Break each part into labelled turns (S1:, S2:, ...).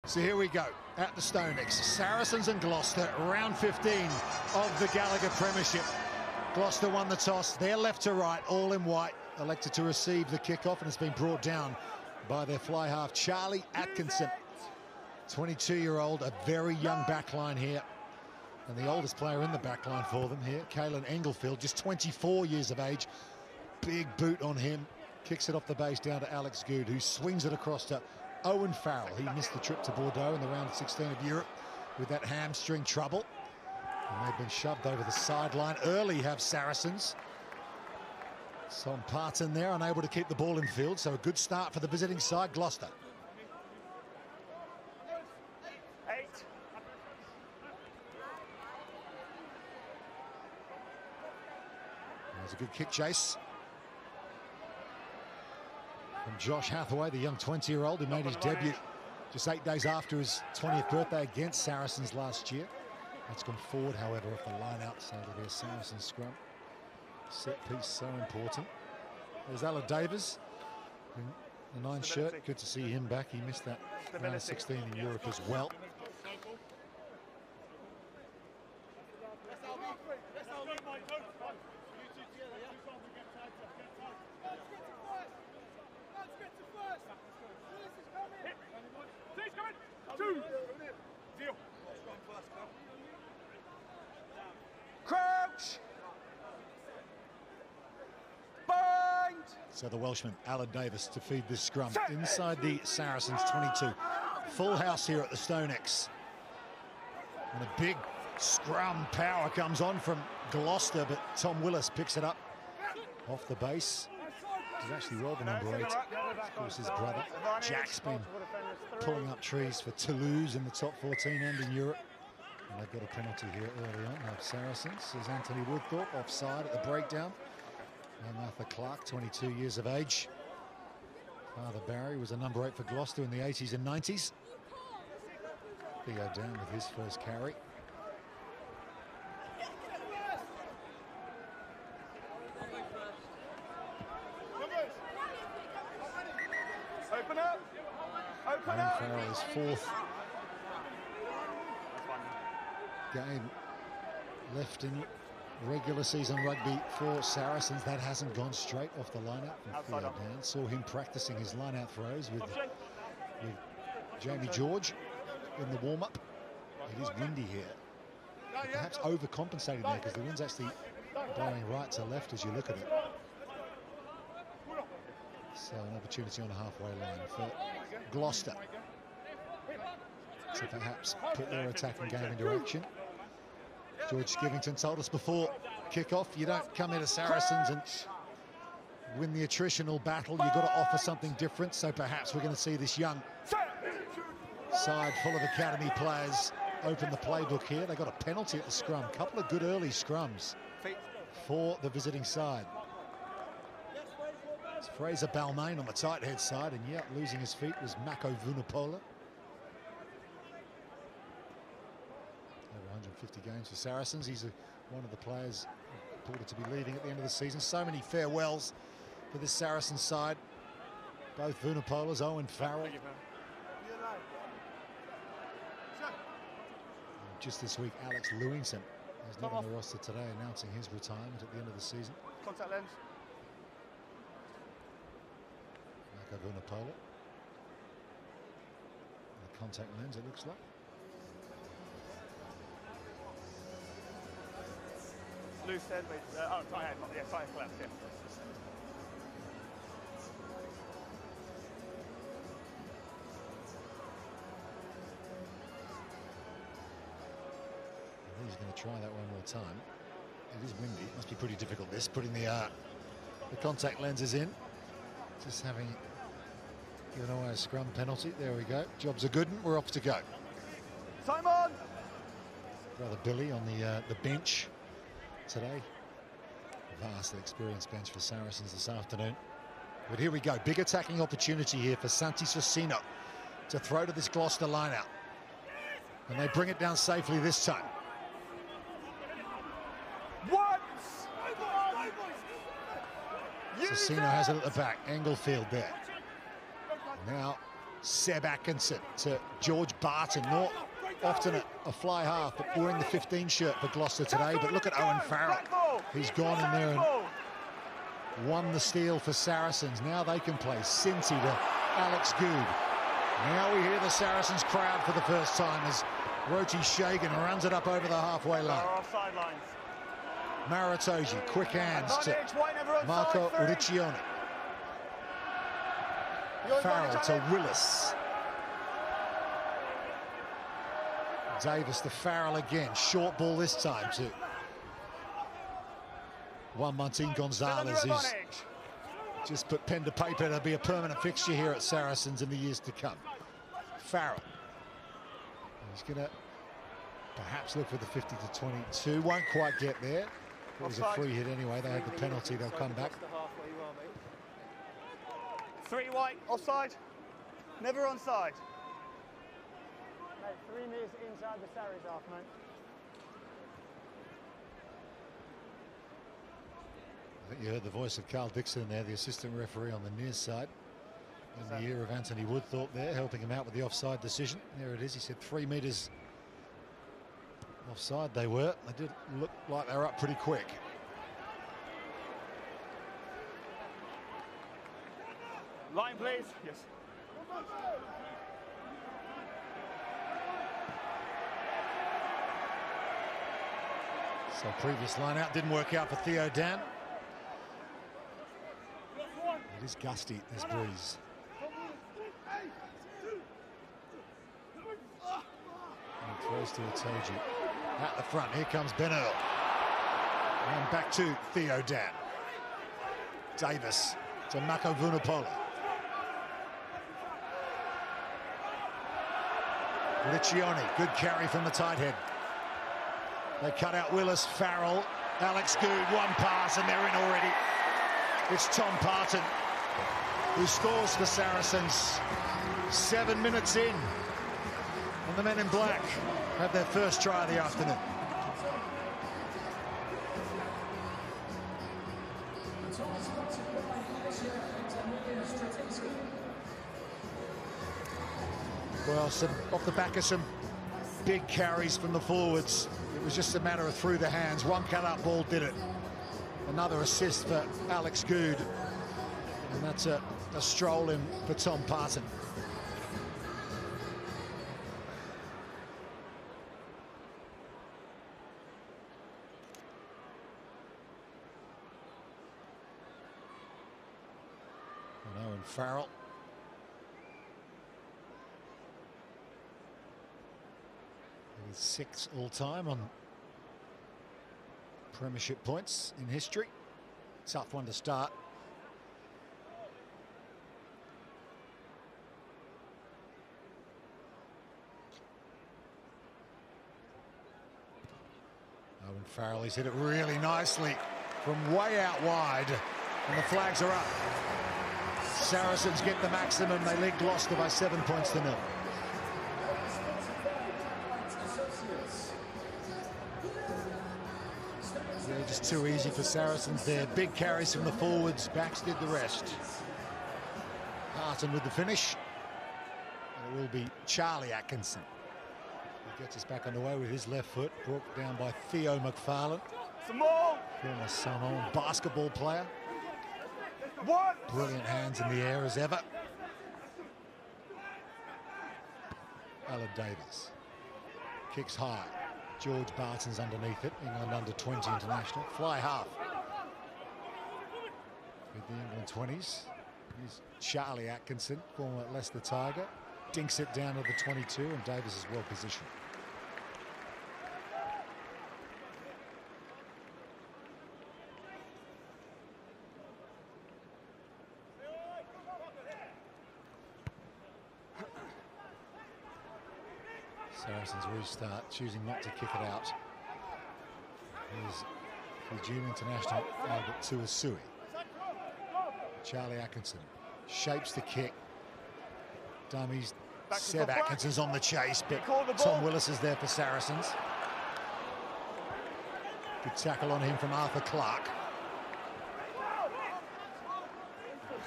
S1: So here we go at the Stonex. Saracens and Gloucester, round 15 of the Gallagher Premiership. Gloucester won the toss. They're left to right, all in white, elected to receive the kickoff, and it's been brought down by their fly half, Charlie Atkinson. 22-year-old, a very young backline here. And the oldest player in the backline for them here, Caelan Englefield, just 24 years of age. Big boot on him. Kicks it off the base down to Alex Good, who swings it across to Owen Farrell. He missed the trip to Bordeaux in the round of 16 of Europe with that hamstring trouble. And they've been shoved over the sideline. Early have Saracens. Some Parton there, unable to keep the ball in field. So a good start for the visiting side, Gloucester. There's a good kick chase from Josh Hathaway, the young 20-year-old who made his debut just 8 days after his 20th birthday against Saracens last year. That's gone forward, however, off the line out, so it'll be a Saracens scrum. Set piece so important. There's Alan Davis in the 9 shirt. Good to see him back. He missed that round of 16 in Europe as well.
S2: Crouch! Bind!
S1: So the Welshman, Alan Davis, to feed this scrum inside the Saracens 22. Full house here at the Stonex. And a big scrum power comes on from Gloucester, but Tom Willis picks it up off the base. He's actually well the number 8. Of course, his brother, Jack's been pulling up trees for Toulouse in the top 14 and in Europe. And they've got a penalty here early on. Now Saracens, there's Anthony Woodthorpe offside at the breakdown. And Arthur Clark, 22 years of age. Father Barry was a number 8 for Gloucester in the 80s and 90s. Theo down with his first carry.
S2: Open up! Open
S1: Owen
S2: up!
S1: Farrell's 4th game left in regular season rugby for Saracens. That hasn't gone straight off the line-out from Theo Dan. Saw him practicing his line-out throws with Jamie George in the warm-up. It is windy here. But perhaps overcompensating there because the wind's actually blowing right to left as you look at it. So an opportunity on the halfway line for Gloucester to perhaps put their attacking game into action. George Skivington told us before kick-off, you don't come into Saracens and win the attritional battle. You've got to offer something different. So perhaps we're going to see this young side full of academy players open the playbook here. They got a penalty at the scrum. A couple of good early scrums for the visiting side. It's Fraser Balmain on the tight head side, and yet losing his feet was Mako Vunipola. Over 150 games for Saracens. He's one of the players reported to be leaving at the end of the season. So many farewells for this Saracen side. Both Vunipolas, Owen Farrell. And just this week, Alex Lewington is not on the roster today, announcing his retirement at the end of the season.
S2: Contact lens.
S1: Mako Vunipola. The contact lens, it looks like.
S2: Loose head, oh, tight head, yeah, tight head left, yeah.
S1: He's going to try that one more time. It is windy. It must be pretty difficult, this, putting the contact lenses in. Just having given away a scrum penalty. There we go. Job's a good one. We're off to go.
S2: Time on!
S1: Brother Billy on the bench today. Vastly experienced bench for Saracens this afternoon. But here we go. Big attacking opportunity here for Santi Socino to throw to this Gloucester line-out. And they bring it down safely this time.
S2: Once!
S1: Socino has it at the back. Englefield there. Now Seb Atkinson to George Parton. Not often a fly half, but wearing the 15 shirt for Gloucester today. But look at Owen Farrell. He's gone in there and won the steal for Saracens. Now they can play Cincy to Alex Good. Now we hear the Saracens crowd for the first time as Roti Shagan runs it up over the halfway line. Maritoji, quick hands to Marco Riccioni. Farrell to Willis. Davis to Farrell again. Short ball this time to Juan Martin Gonzalez, who's just put pen to paper to be a permanent fixture here at Saracens in the years to come. Farrell. He's going to perhaps look for the 50 to 22. Won't quite get there. It was a free hit anyway. They had the penalty. They'll come back.
S2: 3 white, offside. Never onside.
S3: Mate, 3 metres inside the Saracens half, mate.
S1: I think you heard the voice of Carl Dixon there, the assistant referee on the near side. In the ear of Anthony Woodthorpe there, helping him out with the offside decision. There it is. He said 3 metres offside they were. They did look like they were up pretty quick.
S2: Line, please. Yes.
S1: So previous line out didn't work out for Theo Dan. It is gusty, this breeze. And throws to Itoji. At the front, here comes Ben Earl. And back to Theo Dan. Davis to Mako Vunipola. Riccioni, good carry from the tight head. They cut out Willis, Farrell, Alex Good, one pass and they're in already. It's Tom Parton who scores for Saracens 7 minutes in. And the men in black have their first try of the afternoon. Well, off the back of some big carries from the forwards. It was just a matter of through the hands. One cut-up ball did it. Another assist for Alex Good. And that's a stroll in for Tom Parton. And Owen Farrell. With 6 all-time on Premiership points in history. Tough one to start. Owen Farrell, he's hit it really nicely from way out wide, and the flags are up. Saracens get the maximum. They lead Gloucester by 7 points to 0. Yeah, just too easy for Saracens there. Big carries from the forwards. Backs did the rest. Parton with the finish. And it will be Charlie Atkinson who gets us back underway with his left foot. Brought down by Theo McFarlane. Former Samoan basketball player. Brilliant hands in the air as ever. Alan Davis. Kicks high. George Barton's underneath it. England under-20 international. Fly half. With the England 20s. Here's Charlie Atkinson, former Leicester Tiger. Dinks it down to the 22, and Davis is well positioned. Saracens restart, choosing not to kick it out. Here's Fijian international Albert Tuasui. Charlie Atkinson shapes the kick. Dummies. Seb Atkinson's on the chase, but Tom Willis is there for Saracens. Good tackle on him from Arthur Clark.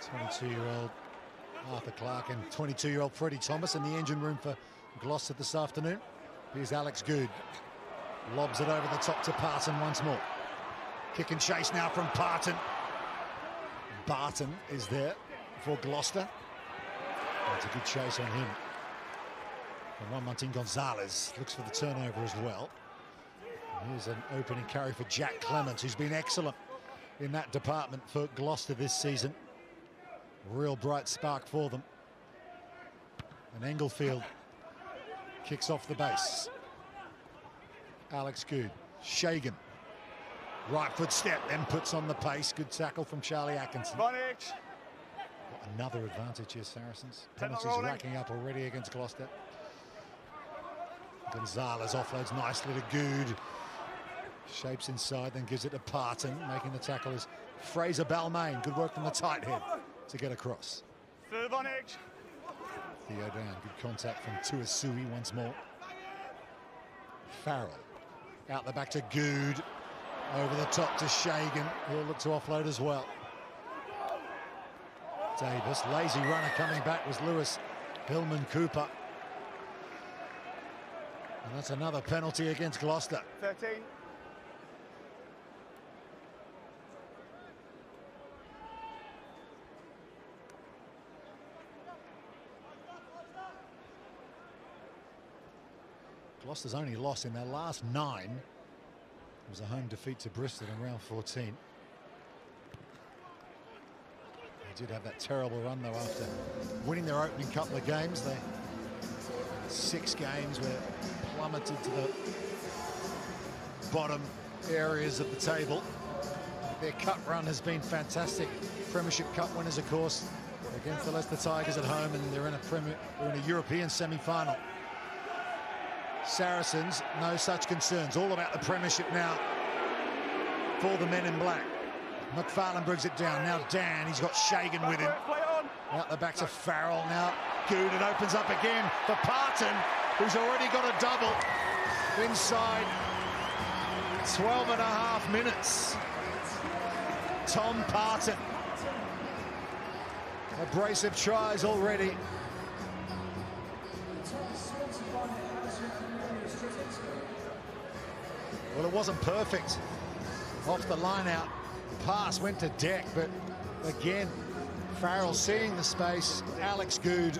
S1: 22-year-old Arthur Clark and 22-year-old Freddie Thomas in the engine room for Gloucester this afternoon. Here's Alex Good. Lobs it over the top to Parton once more. Kick and chase now from Parton. Barton is there for Gloucester. That's a good chase on him. And Juan Martin Gonzalez looks for the turnover as well. And here's an opening carry for Jack Clements, who's been excellent in that department for Gloucester this season. Real bright spark for them. And Englefield kicks off the base. Alex Good. Shagan. Right foot step, then puts on the pace. Good tackle from Charlie Atkinson. Got another advantage here, Saracens. Penalties racking up already against Gloucester. Gonzalez offloads nicely to Good. Shapes inside, then gives it to Parton. Making the tackle is Fraser Balmain. Good work from the tight head to get across. Theo down. Good contact from Tuasui once more. Farrell. Out the back to Good. Over the top to Shagan. He'll look to offload as well. Davis. Lazy runner coming back was Lewis Hillman Cooper. And that's another penalty against Gloucester.
S2: 13.
S1: Gloucester's only loss in their last 9 was a home defeat to Bristol in round 14. They did have that terrible run though after winning their opening couple of games. They 6 games were plummeted to the bottom areas of the table. Their cup run has been fantastic. Premiership Cup winners, of course, against the Leicester Tigers at home, and they're in a European semi-final. Saracens, no such concerns. All about the Premiership now for the men in black. McFarlane brings it down. Now Dan, he's got Shagan with him. Out the back to Farrell now. Good, it opens up again for Parton, who's already got a double inside 12.5 minutes. Tom Parton. Abrasive tries already. Well, it wasn't perfect off the line out. Pass went to deck, but again, Farrell seeing the space. Alex Good.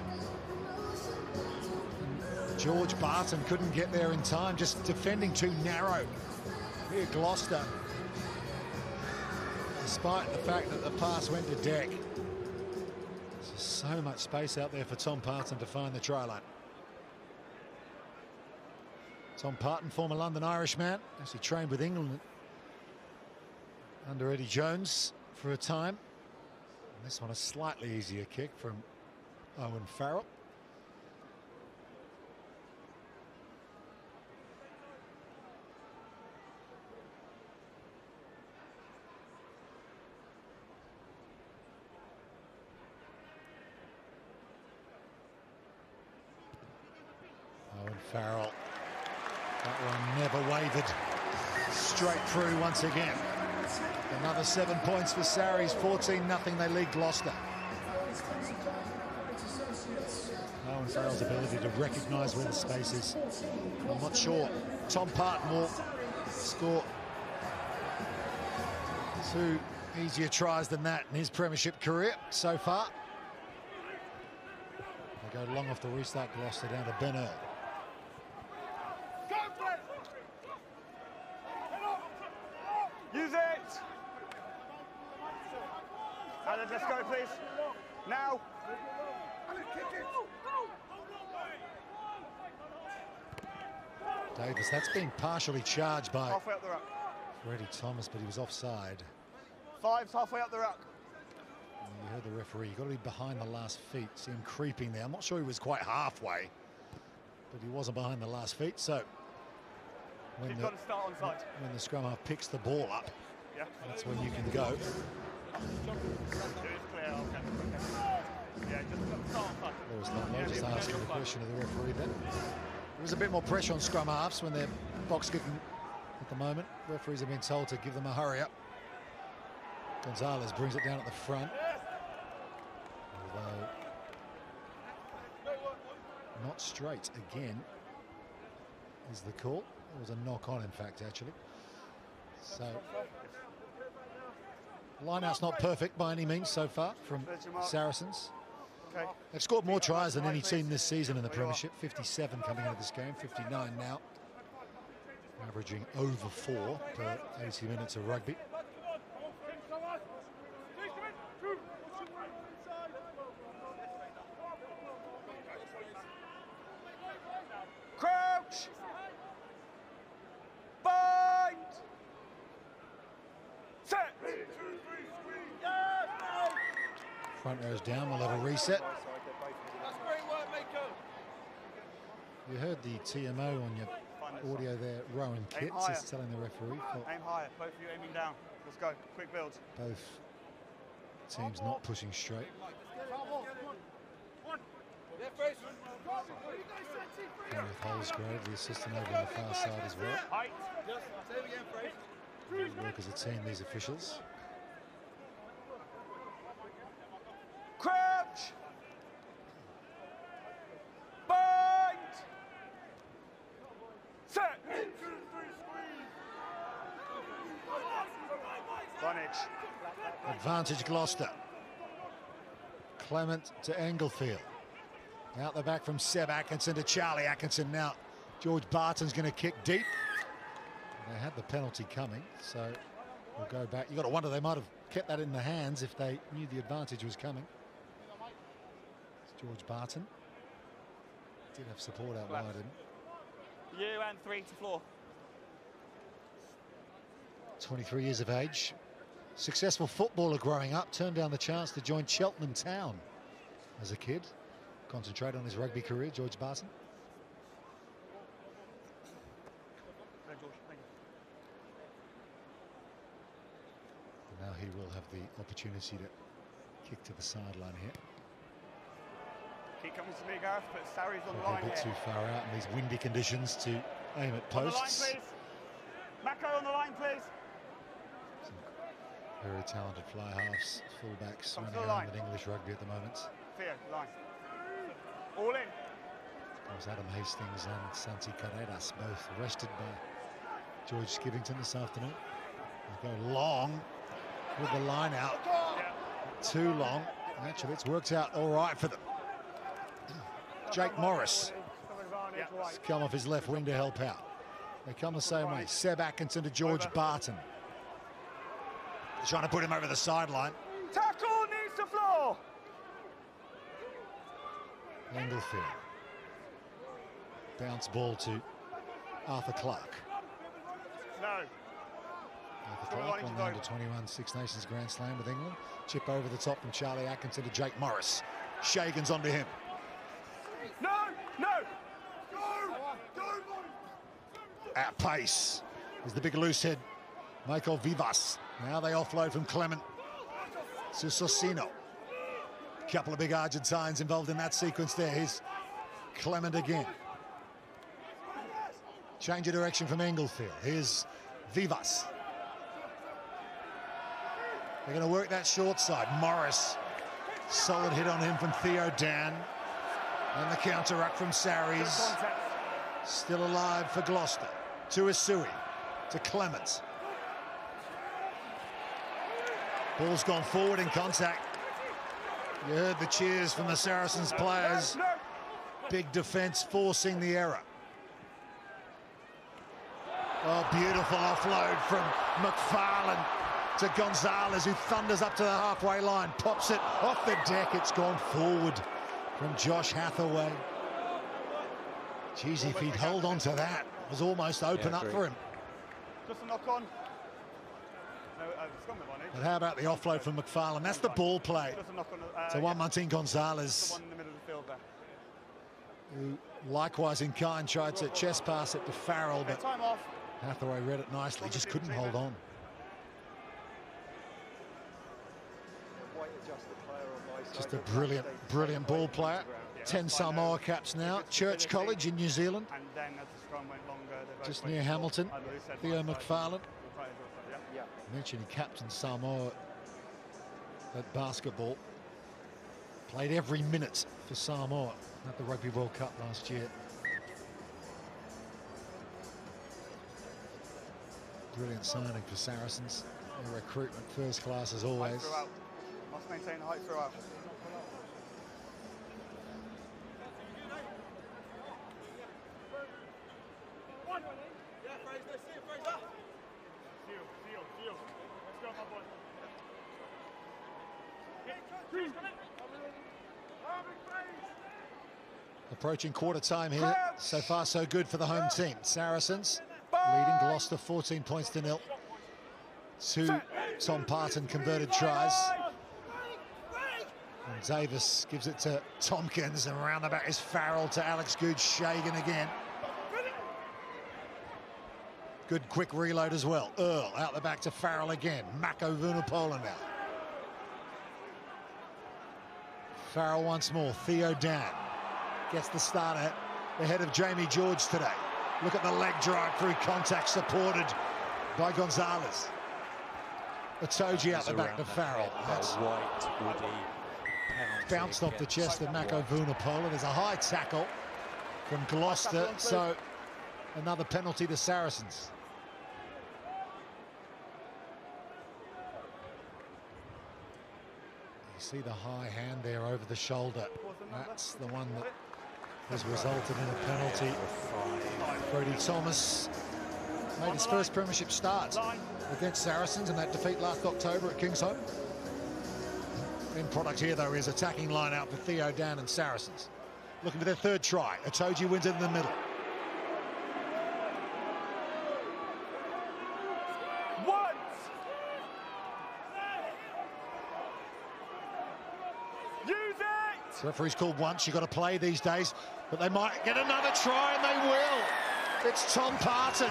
S1: George Barton couldn't get there in time, just defending too narrow. Here, Gloucester, despite the fact that the pass went to deck. There's so much space out there for Tom Parton to find the try line. Tom Parton, former London Irishman, actually trained with England under Eddie Jones for a time. And this one a slightly easier kick from Owen Farrell. Owen Farrell. That one never wavered. Straight through once again. Another 7 points for Sarries. 14-0 they lead Gloucester. Owen Farrell's ability to recognise where the space is. I'm not sure Tom Parton will score 2 easier tries than that in his Premiership career so far. They go long off the restart. Gloucester down to Ben Earl.
S2: Use it! Alan, let's go, please. Now.
S1: Davis, that's been partially charged by
S2: halfway up the ruck.
S1: Freddie Thomas, but he was offside.
S2: 5's halfway up the ruck.
S1: And you heard the referee. You've got to be behind the last feet. See him creeping there. I'm not sure he was quite halfway, but he wasn't behind the last feet. So when
S2: got to start on side.
S1: When the scrum half picks the ball up,
S2: yeah,
S1: that's when you can go.
S2: Yeah,
S1: just asking the question of the referee then. There was a bit more pressure on scrum halves when they're box kicking at the moment. Referees have been told to give them a hurry up. Gonzalez brings it down at the front. Although straight again is the call. It was a knock on, in fact, actually. So line-out's not perfect by any means so far from Saracens.
S2: Okay.
S1: They've scored more tries than any team this season in the Premiership. 57 coming out of this game, 59 now. Averaging over 4 per 80 minutes of rugby.
S2: Crouch! Bind! Set!
S1: Front row's down, we'll have a reset. You heard the TMO on your audio there, Rowan Kitts is telling the referee.
S2: Aim higher, both of you aiming down. Let's go, quick build.
S1: Both teams not pushing straight. And with Holsgrove, the assistant over on the far side as well. They work as a team, these officials.
S2: Crouch! Bind! Set!
S1: Advantage Gloucester. Clement to Englefield. Out the back from Seb Atkinson to Charlie Atkinson. Now George Barton's going to kick deep. They had the penalty coming, so we'll go back. You've got to wonder, they might have kept that in the hands if they knew the advantage was coming. It's George Parton. Did have support out wide.
S2: You and 3 to floor.
S1: 23 years of age. Successful footballer growing up. Turned down the chance to join Cheltenham Town as a kid. Concentrate on his rugby career, George Barton. Now he will have the opportunity to kick to the sideline here.
S2: Keep coming to me, Gareth, but Sarri's on the line.
S1: A bit too far out in these windy conditions to aim at posts.
S2: On the line, please. Mako on the line, please.
S1: Some very talented fly halves, fullbacks running around in English rugby at the moment.
S2: Theo, line. All in.
S1: Of course, Adam Hastings and Santi Carreras both arrested by George Skivington this afternoon. They go long with the line out.
S2: Yeah.
S1: Too long. Actually, it's worked out all right for them. Jake Morris has come off his left wing to help out. They come the same way. Seb Atkinson to George Barton. Trying to put him over the sideline.
S2: Tackle needs to floor.
S1: Englefield. Bounce ball to Arthur Clark.
S2: No.
S1: Arthur Clark won the under-21 Six Nations Grand Slam with England. Chip over the top from Charlie Atkinson to Jake Morris. Shagan's onto him.
S2: No, no.
S1: At pace is the big loose head, Michael Vivas. Now they offload from Clement to Socino. Couple of big Argentines involved in that sequence there. Here's Clement again. Change of direction from Englefield. Here's Vivas. They're going to work that short side. Morris, solid hit on him from Theo Dan. And the counter-ruck from Sarries. Still alive for Gloucester. To Isui. To Clement. Ball's gone forward in contact. You heard the cheers from the Saracens players. Big defence forcing the error. Oh, beautiful offload from McFarlane to Gonzalez, who thunders up to the halfway line. Pops it off the deck. It's gone forward from Josh Hathaway. Geez, if he'd hold on to that, it was almost open up for him.
S2: Just a knock on. No, it's gone with one,
S1: But how about the offload from McFarlane? That's the ball play.
S2: Just a knock on.
S1: To Juan Martin Gonzalez,
S2: The one in the middle of the field there.
S1: who likewise in kind tried to chest pass it to Farrell, but
S2: Time off.
S1: Hathaway read it nicely, just couldn't hold on. Just a brilliant, brilliant ball player. 10 Samoa caps now. Church College in New Zealand,
S2: And then as the scrum went longer, they both
S1: just
S2: went
S1: near
S2: to
S1: Hamilton.
S2: floor. And Lou said
S1: Theo
S2: right side.
S1: McFarlane.
S2: Yeah.
S1: Mentioned he captained Samoa at basketball. Played every minute for Samoa. at the Rugby World Cup last year. Brilliant signing for Saracens. Their recruitment first class as always.
S2: Must maintain the height throughout.
S1: Approaching quarter time here. So far so good for the home team. Saracens leading Gloucester 14 points to 0. 2 Tom Parton converted tries. And Davis gives it to Tompkins, and round the back is Farrell to Alex Goodshagan again. Good quick reload as well. Earl out the back to Farrell again. Mako Vunapola now. Farrell once more. Theo Dan gets the starter ahead of Jamie George today. Look at the leg drive through contact, supported by Gonzalez. Itoje out the back to Farrell. That's bounced off the chest of Mako Vunapola. There's a high tackle from Gloucester, so another penalty to Saracens. You see the high hand there over the shoulder. That's the one that has resulted in a penalty. Freddie Thomas made his first Premiership start against Saracens in that defeat last October at Kingsholm. End product here, though, is attacking line out for Theo Dan and Saracens. Looking for their third try. Itoje wins it in the middle. The referee's called once. You've got to play these days, but they might get another try, and they will. It's Tom Parton.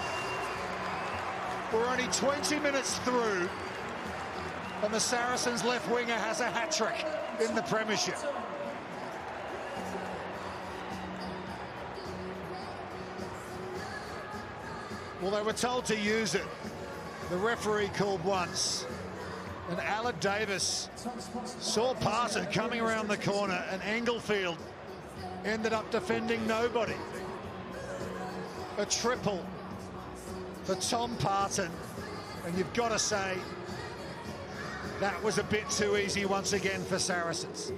S1: We're only 20 minutes through, and the Saracens left winger has a hat-trick in the Premiership. Well, they were told to use it. The referee called once. And Alan Davis saw Parton coming around the corner, and Englefield ended up defending nobody. A triple for Tom Parton, and you've got to say that was a bit too easy once again for Saracens.